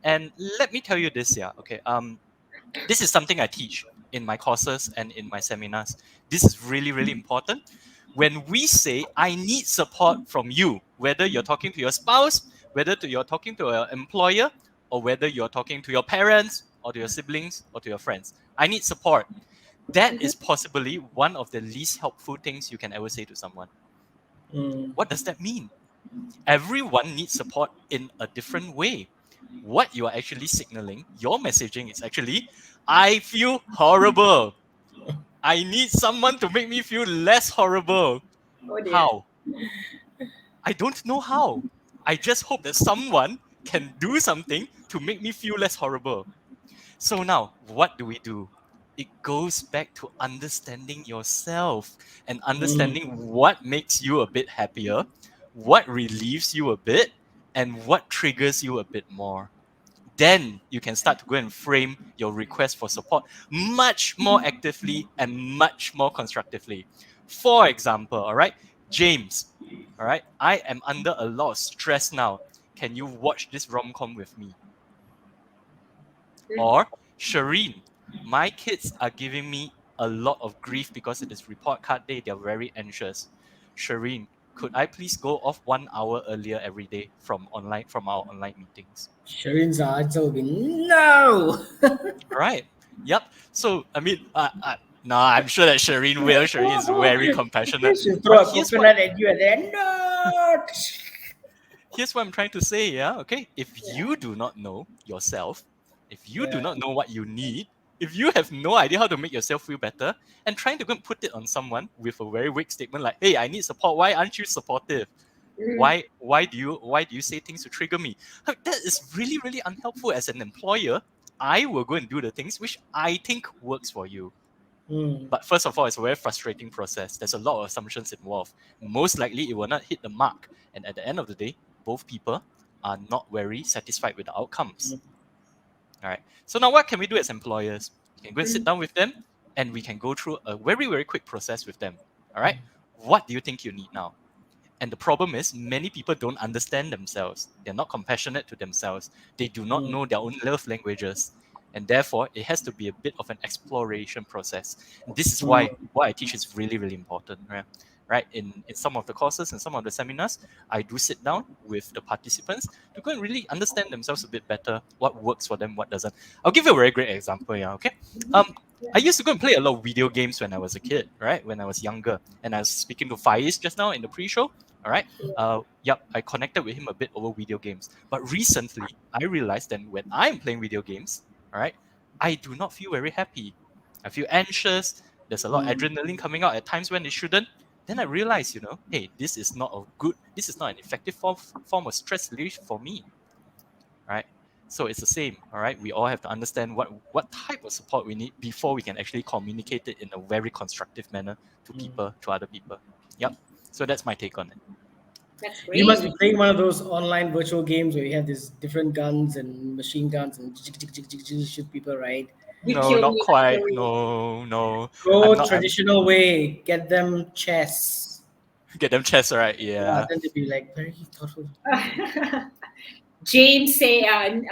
And let me tell you this, okay. This is something I teach in my courses and in my seminars. This is really, really important. When we say, I need support from you, whether you're talking to your spouse, whether you're talking to your employer, or whether you're talking to your parents, or to your siblings, or to your friends, I need support. That is possibly one of the least helpful things you can ever say to someone. What does that mean? Everyone needs support in a different way. What you are actually signaling, your messaging is actually, I feel horrible. I need someone to make me feel less horrible. How? I don't know how. I just hope that someone can do something to make me feel less horrible. So now, what do? It goes back to understanding yourself and understanding what makes you a bit happier, what relieves you a bit, and what triggers you a bit more. Then you can start to go and frame your request for support much more actively and much more constructively. For example, all right, James, all right, I am under a lot of stress now. Can you watch this rom-com with me? Or Sherin, my kids are giving me a lot of grief because it is report card day. They're very anxious. Sherin, could I please go off 1 hour earlier every day from our online meetings? Sherin's answer will be no. Right. Yep. So I mean, no, I'm sure that Sherin will. Sherin is very compassionate. She'll throw a coconut at you and then no. Here's what I'm trying to say. Yeah. Okay. If you do not know yourself, if you do not know what you need, if you have no idea how to make yourself feel better, and trying to go and put it on someone with a very weak statement like, "Hey, I need support. Why aren't you supportive? Why do you say things to trigger me?" That is really, really unhelpful. As an employer, I will go and do the things which I think works for you. But first of all, it's a very frustrating process. There's a lot of assumptions involved. Most likely, it will not hit the mark. And at the end of the day, both people are not very satisfied with the outcomes. All right. So now what can we do as employers? We can go and sit down with them and we can go through a very, very quick process with them. All right. What do you think you need now? And the problem is many people don't understand themselves. They're not compassionate to themselves. They do not know their own love languages. And therefore, it has to be a bit of an exploration process. And this is why what I teach is really, really important, right? In some of the courses and some of the seminars, I do sit down with the participants to go and really understand themselves a bit better, what works for them, what doesn't. I'll give you a very great example, okay? I used to go and play a lot of video games when I was a kid, right? When I was younger. And I was speaking to Faiz just now in the pre-show, all right? I connected with him a bit over video games. But recently, I realized that when I'm playing video games, all right, I do not feel very happy. I feel anxious. There's a lot of adrenaline coming out at times when it shouldn't. Then I realized, hey, this is not an effective form of stress relief for me, right? So it's the same, all right? We all have to understand what type of support we need before we can actually communicate it in a very constructive manner to other people. Yep. So that's my take on it. That's great. You must be playing one of those online virtual games where you have these different guns and machine guns and shoot people, right? No, not quite. No. Go traditional way. Get them chess. Get them chess, right? Yeah. Then they'd be like very thoughtful. James CA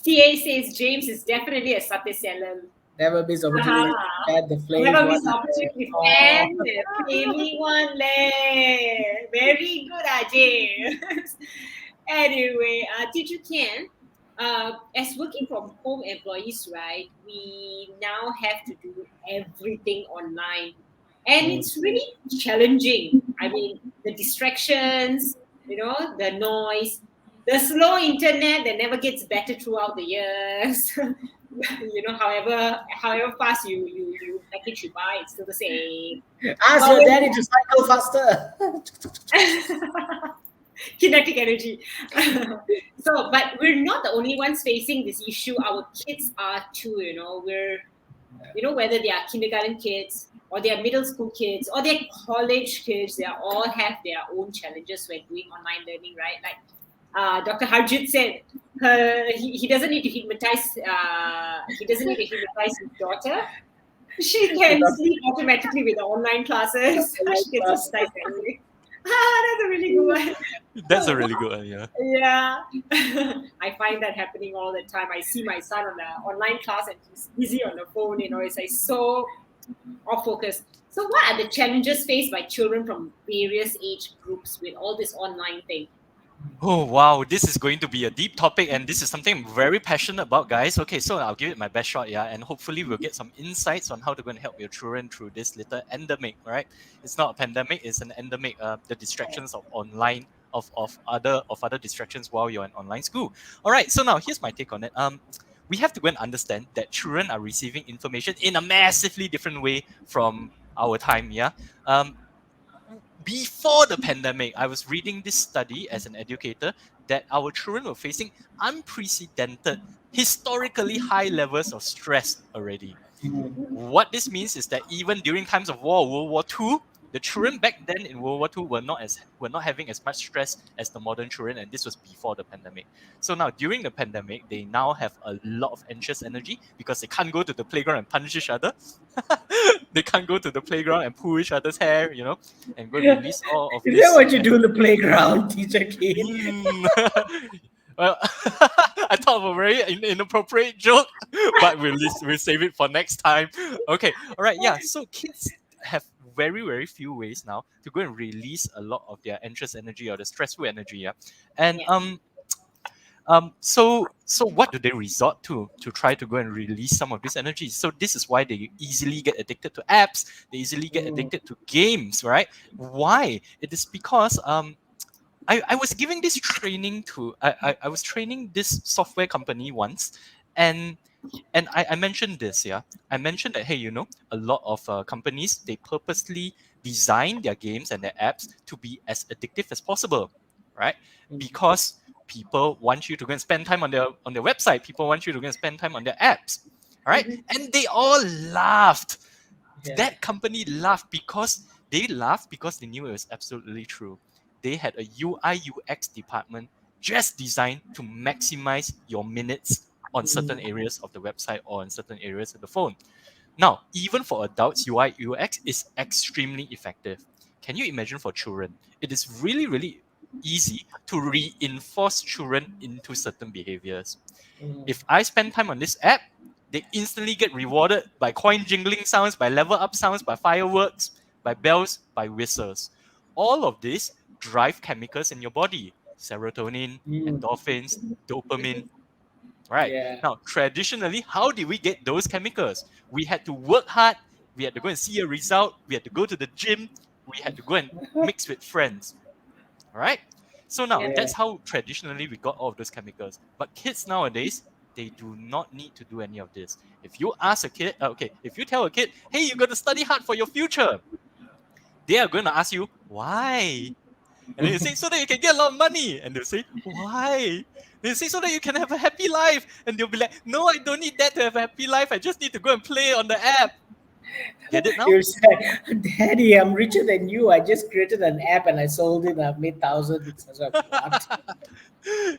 says James is definitely a satay seller. Never miss opportunity to add the flame. Never miss opportunity to add the flaming one. Very good, James. Anyway, Teacher Kian, as working from home employees, right, we now have to do everything online. And it's really challenging. I mean, the distractions, the noise, the slow internet that never gets better throughout the years. However fast you package you buy, it's still the same. Ask your daddy to cycle faster. Kinetic energy. But we're not the only ones facing this issue. Our kids are too, we're, whether they are kindergarten kids or they are middle school kids or they're college kids, they all have their own challenges when doing online learning, right? Like Dr. Harjit said, he doesn't need to hypnotize. He doesn't need to hypnotize his daughter. She can sleep automatically with the online classes. She gets hypnotized anyway. That's a really good one. That's a really good one, yeah. Yeah. I find that happening all the time. I see my son on the online class and he's busy on the phone, it's like so off focus. So what are the challenges faced by children from various age groups with all this online thing? Oh, wow. This is going to be a deep topic, and this is something I'm very passionate about, guys. Okay, so I'll give it my best shot, yeah, and hopefully we'll get some insights on how to go and help your children through this little endemic, right? It's not a pandemic, it's an endemic, the distractions of online, of other distractions while you're in online school. All right, so now here's my take on it. We have to go and understand that children are receiving information in a massively different way from our time, yeah? Before the pandemic, I was reading this study as an educator that our children were facing unprecedented, historically high levels of stress already. What this means is that even during times of World War II, the children back then in World War II were not having as much stress as the modern children, and this was before the pandemic. So now during the pandemic, they now have a lot of anxious energy because they can't go to the playground and punch each other. They can't go to the playground and pull each other's hair, and go and release all of this. Is that what you do in the playground, Teacher Kian? Well, I thought of a very inappropriate joke, but we'll save it for next time. Okay, all right, yeah. So kids have very, very few ways now to go and release a lot of their anxious energy or the stressful energy, yeah. And so what do they resort to try to go and release some of this energy? So this is why they easily get addicted to apps. They easily get addicted to games, right? Why? It is because I was giving this training to I was training this software company once, and I mentioned this, yeah. I mentioned that, hey, a lot of companies, they purposely design their games and their apps to be as addictive as possible, right? Because people want you to go and spend time on their website. People want you to go and spend time on their apps, all right? And they all laughed. Yeah. That company laughed because they knew it was absolutely true. They had a UI UX department just designed to maximize your minutes on certain areas of the website or in certain areas of the phone. Now, even for adults, UI UX is extremely effective. can you imagine for children? It is really, really easy to reinforce children into certain behaviors. If I spend time on this app, they instantly get rewarded by coin jingling sounds, by level up sounds, by fireworks, by bells, by whistles. All of this drive chemicals in your body: serotonin, endorphins, dopamine. Right. Yeah. Now, traditionally, how did we get those chemicals? We had to work hard, we had to go and see a result, we had to go to the gym, we had to go and mix with friends. All right. So now that's how traditionally we got all of those chemicals. But kids nowadays, they do not need to do any of this. If you ask a kid, if you tell a kid, hey, you got to study hard for your future, they are going to ask you, why? And then you say, so that you can get a lot of money. And they'll say, why? They say, so that you can have a happy life. And they'll be like, no, I don't need that to have a happy life. I just need to go and play on the app. Get it now? You say, Daddy, I'm richer than you. I just created an app and I sold it and I've made thousands. I was like, what?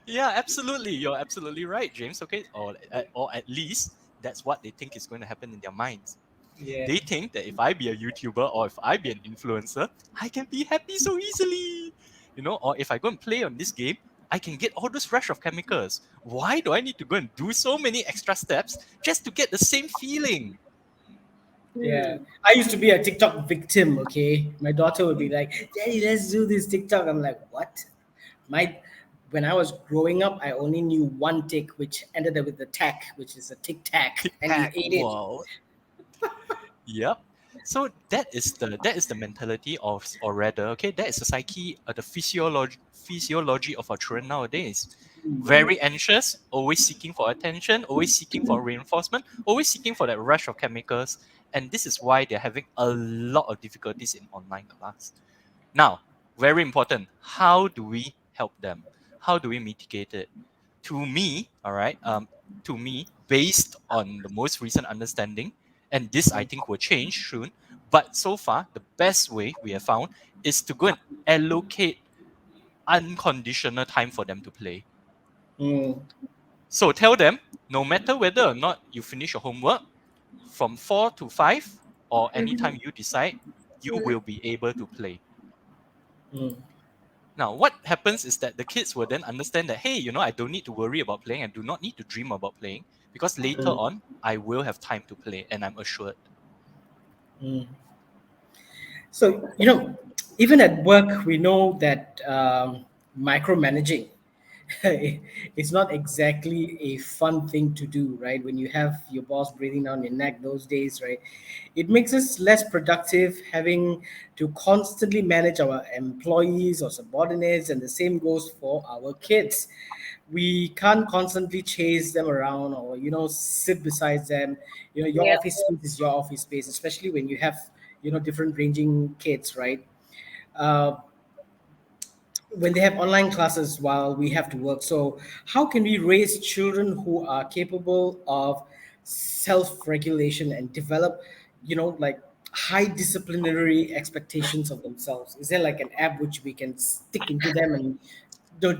Yeah, absolutely. You're absolutely right, James. Okay, or at least that's what they think is going to happen in their minds. Yeah. They think that if I be a YouTuber or if I be an influencer, I can be happy so easily. Or if I go and play on this game, I can get all this rush of chemicals. Why do I need to go and do so many extra steps just to get the same feeling? Yeah, I used to be a TikTok victim. Okay, my daughter would be like, "Daddy, let's do this TikTok." I'm like, "What?" When I was growing up, I only knew one tick, which ended up with the tack, which is a tic tac, and he ate it. Wow. Yep. So that is the mentality of, or rather, okay, that is the psyche, the physiology of our children nowadays. Very anxious, always seeking for attention, always seeking for reinforcement, always seeking for that rush of chemicals. And this is why they're having a lot of difficulties in online class. Now, very important, how do we help them? How do we mitigate it? To me, based on the most recent understanding, and this I think will change soon, but so far, the best way we have found is to go and allocate unconditional time for them to play. So tell them, no matter whether or not you finish your homework, from 4 to 5 or anytime you decide, you will be able to play. Now, what happens is that the kids will then understand that, hey, I don't need to worry about playing. I do not need to dream about playing because later on, I will have time to play, and I'm assured. So, even at work, we know that micromanaging it's not exactly a fun thing to do, right? When you have your boss breathing down your neck those days, right? It makes us less productive, having to constantly manage our employees or subordinates, and the same goes for our kids. We can't constantly chase them around or sit beside them. Your office space is your office space, especially when you have different ranging kids, right? When they have online classes while we have to work. So how can we raise children who are capable of self-regulation and develop, like high disciplinary expectations of themselves? Is there like an app which we can stick into them and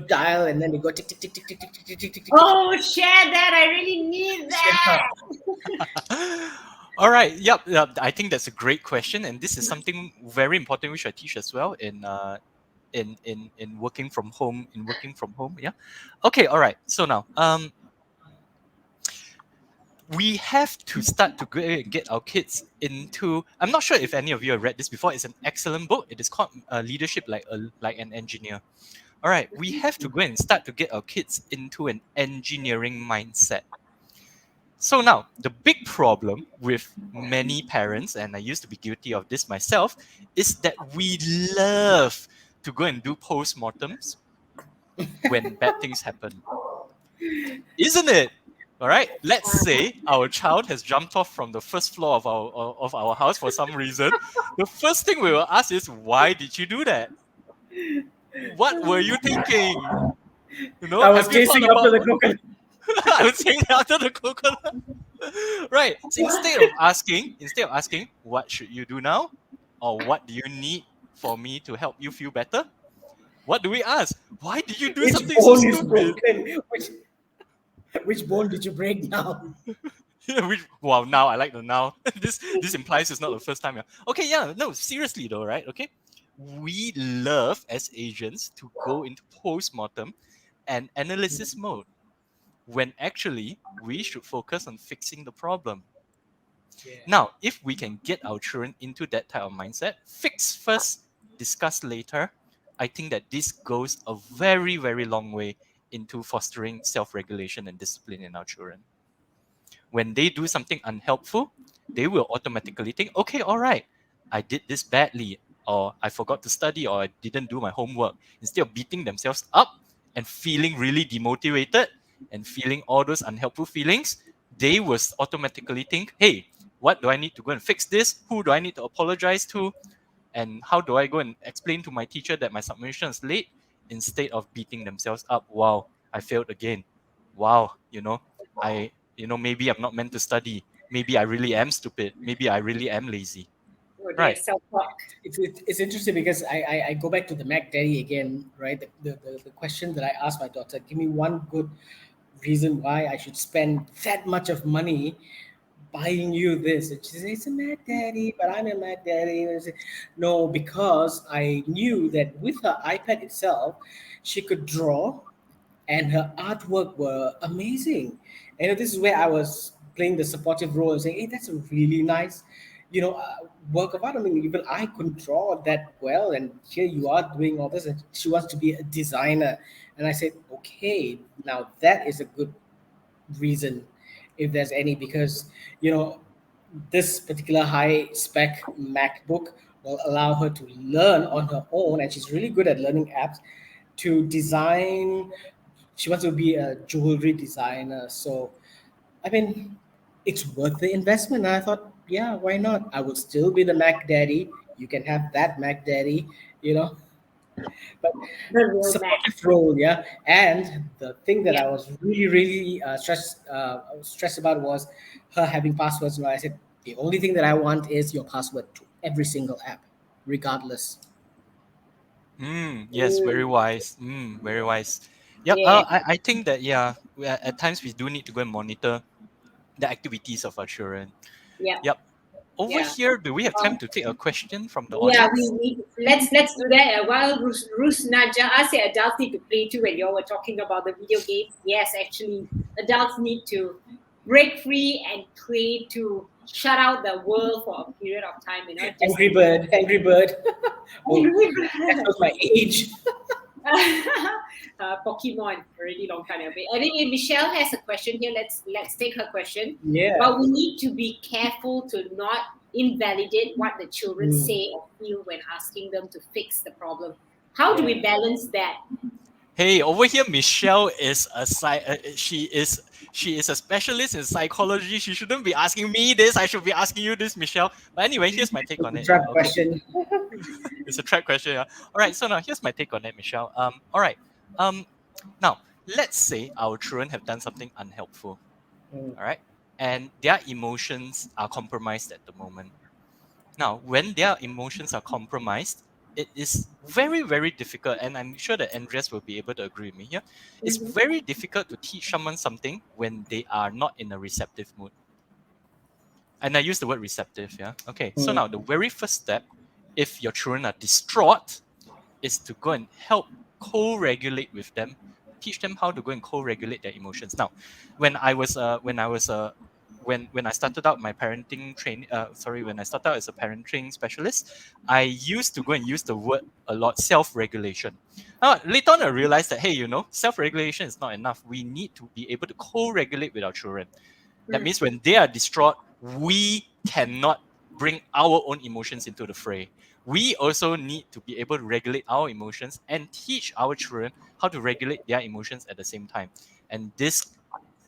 dial and then they go tick, tick, tick, tick, tick, tick, tick, tick, tick, tick, tick. Oh, share that. I really need that. All right. Yep. I think that's a great question, and this is something very important which I teach as well in working from home. Yeah. Okay. All right. So now, we have to start to get our kids into. I'm not sure if any of you have read this before. It's an excellent book. It is called Leadership Like an Engineer. All right. We have to go and start to get our kids into an engineering mindset. So now, the big problem with many parents, and I used to be guilty of this myself, is that we love to go and do postmortems when bad things happen. Isn't it? All right. Let's say our child has jumped off from the first floor of our house for some reason. The first thing we will ask is, why did you do that? What were you thinking? I was chasing after the coconut. I was chasing after the coconut. Right. So instead of asking, what should you do now? Or what do you need for me to help you feel better? What do we ask? Why did you do something so stupid? Which bone did you break now? Wow, now I like the now. This implies it's not the first time. Okay, yeah, no, seriously though, right? Okay. we love as Asians to go into postmortem and analysis mode when actually we should focus on fixing the problem. Now, if we can get our children into that type of mindset, fix first, discuss later, I think that this goes a very, very long way into fostering self-regulation and discipline in our children. When they do something unhelpful, they will automatically think, okay, all right, I did this badly, or I forgot to study, or I didn't do my homework. Instead of beating themselves up and feeling really demotivated and feeling all those unhelpful feelings, they will automatically think, hey, what do I need to go and fix this? Who do I need to apologize to? And how do I go and explain to my teacher that my submission is late, instead of beating themselves up? Wow, I failed again. Wow, maybe I'm not meant to study. Maybe I really am stupid. Maybe I really am lazy. Oh, Right. self-talk. It's interesting because I go back to the Mac Daddy again, right? The question that I asked my daughter, give me one good reason why I should spend that much of money buying you this. And she says, it's a Mac Daddy, but I'm a Mac Daddy. And I say, no, because I knew that with her iPad itself, she could draw and her artwork were amazing. And this is where I was playing the supportive role and saying, hey, that's a really nice, work of art. I mean, even I couldn't draw that well, and here you are doing all this, and she wants to be a designer. And I said, okay, now that is a good reason, if there's any, because this particular high spec MacBook will allow her to learn on her own, and she's really good at learning apps to design. She wants to be a jewelry designer. So, I mean, it's worth the investment. And I thought, yeah, why not? I will still be the Mac Daddy. You can have that Mac Daddy, But The real Mac. supportive role, yeah. And the thing that I was really, really stressed about was her having passwords. And I said, the only thing that I want is your password to every single app, regardless. Yes, very wise. Very wise. Yep. Yeah. I think that at times we do need to go and monitor the activities of our children. Yeah. Yep. Over Yeah. here, do we have time to take a question from the Yeah, audience? let's do that. While Rus Naja said adults need to play too, when you all were talking about the video games. Yes, actually, adults need to break free and play to shut out the world for a period of time. Angry Bird. Angry Bird. That was my age. Pokemon, already long time away. I think Michelle has a question here. Let's take her question. Yeah. But we need to be careful to not invalidate what the children say or feel when asking them to fix the problem. How do we balance that? Hey, over here, Michelle is she is a specialist in psychology. She shouldn't be asking me this. I should be asking you this, Michelle. But anyway, here's my take on it. Trap question. It's a trap question. Yeah. All right. So now here's my take on it, Michelle. All right. Now let's say our children have done something unhelpful. All right, and their emotions are compromised at the moment. Now, when their emotions are compromised, it is very, very difficult, and I'm sure that Andreas will be able to agree with me here. It's very difficult to teach someone something when they are not in a receptive mood. And I use the word receptive, yeah? Okay, so now the very first step, if your children are distraught, is to go and help co-regulate with them, teach them how to go and co-regulate their emotions. Now, when I started out my parenting training, when I started out as a parenting specialist, I used to go and use the word a lot, self-regulation. Later on, I realized that, hey, self-regulation is not enough. We need to be able to co-regulate with our children. That means when they are distraught, we cannot bring our own emotions into the fray. We also need to be able to regulate our emotions and teach our children how to regulate their emotions at the same time. And this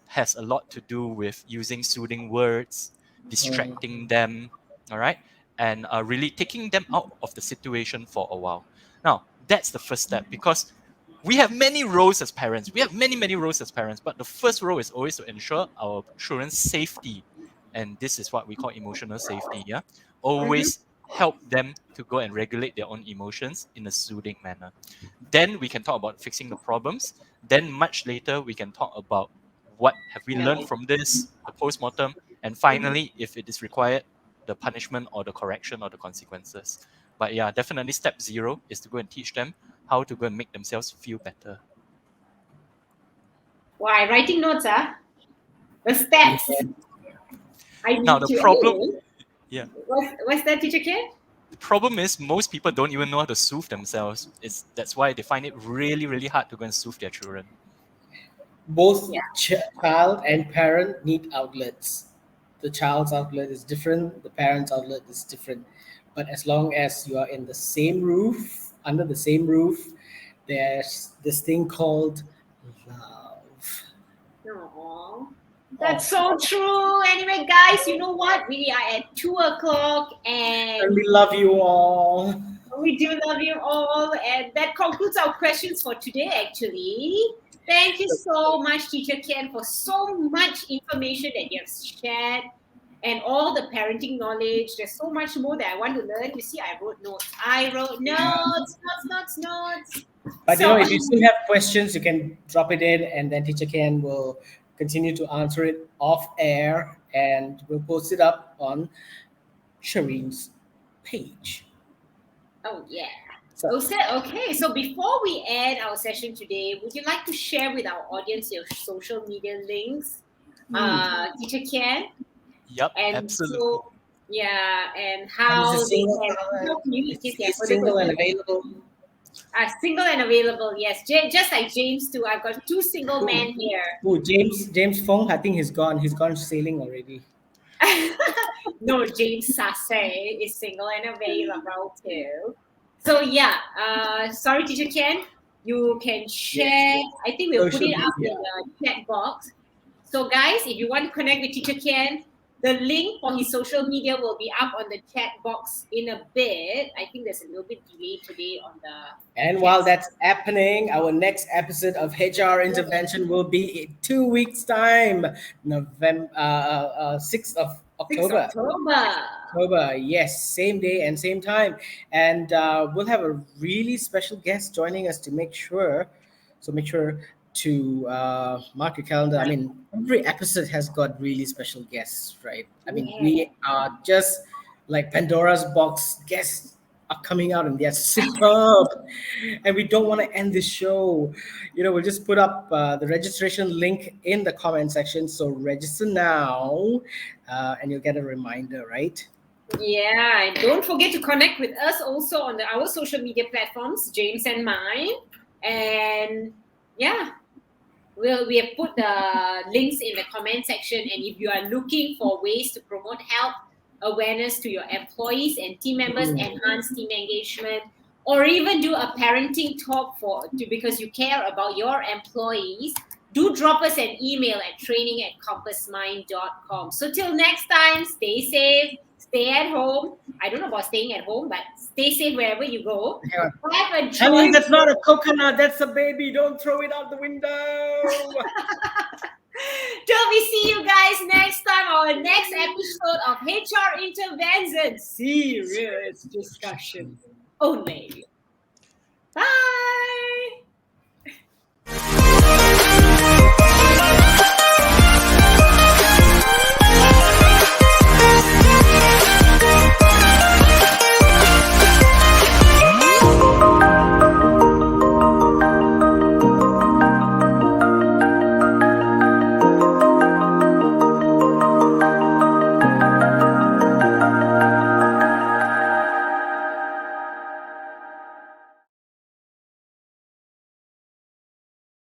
has a lot to do with using soothing words, distracting them, all right? And really taking them out of the situation for a while. Now, that's the first step, because we have many roles as parents. We have many, many roles as parents, but the first role is always to ensure our children's safety. And this is what we call emotional safety, yeah? Always help them to go and regulate their own emotions in a soothing manner. Then we can talk about fixing the problems. Then much later, we can talk about what have we learned from this, the postmortem, and finally, if it is required, the punishment or the correction or the consequences. But yeah, definitely step 0 is to go and teach them how to go and make themselves feel better. Why writing notes? The steps. I need Now the to. problem, Anyway, yeah, what's that, Teacher Ken? the problem is most people don't even know how to soothe themselves. That's why they find it really, really hard to go and soothe their children. Both child and parent need outlets. The child's outlet is different, the parent's outlet is different. But as long as you are in the same roof, under the same roof, there's this thing called love. Aww. That's so true. Anyway, guys, you know what? We are at 2:00 And and we love you all. we do love you all. And that concludes our questions for today, actually. Thank you so much, Teacher Ken, for so much information that you have shared and all the parenting knowledge. There's so much more that I want to learn. You see, I wrote notes. Notes. But So- if you still have questions, you can drop it in, and then Teacher Ken will continue to answer it off air, and we'll post it up on Sherin's page. Oh, yeah. So, Okay, so before we end our session today, would you like to share with our audience your social media links, Teacher Ken? Yep, And absolutely. so, yeah, and how Is it they single- can communities. it's single and available. Single and available, yes. Just like James too. I've got 2 single men here. Oh, James Fong, I think he's gone. He's gone sailing already. No, James Sase is single and available too. So yeah, sorry, Teacher Ken. You can share. I think we'll put Social it up media. in the chat box. So guys, if you want to connect with Teacher Ken, the link for his social media will be up on the chat box in a bit. I think there's a little bit delay today on the. And while that's happening, our next episode of HR Intervention will be in 2 weeks' time, November 6th of October. 6th October. October, yes, same day and same time, and we'll have a really special guest joining us to make sure to mark your calendar. I mean, every episode has got really special guests, right? I mean, we are just like Pandora's box. Guests are coming out and they're superb, and we don't want to end this show. We'll just put up the registration link in the comment section, so register now, and you'll get a reminder, right? Yeah, and don't forget to connect with us also on our social media platforms, James and mine. And yeah, we have put the links in the comment section. And if you are looking for ways to promote health awareness to your employees and team members, enhance team engagement, or even do a parenting talk because you care about your employees, do drop us an email at training@compassmind.com. So till next time, stay safe, stay at home. I don't know about staying at home, but stay safe wherever you go. Have a Honey, that's not a coconut, that's a baby. Don't throw it out the window. Till we see you guys next time, our next episode of HR Intervention. Serious discussion only.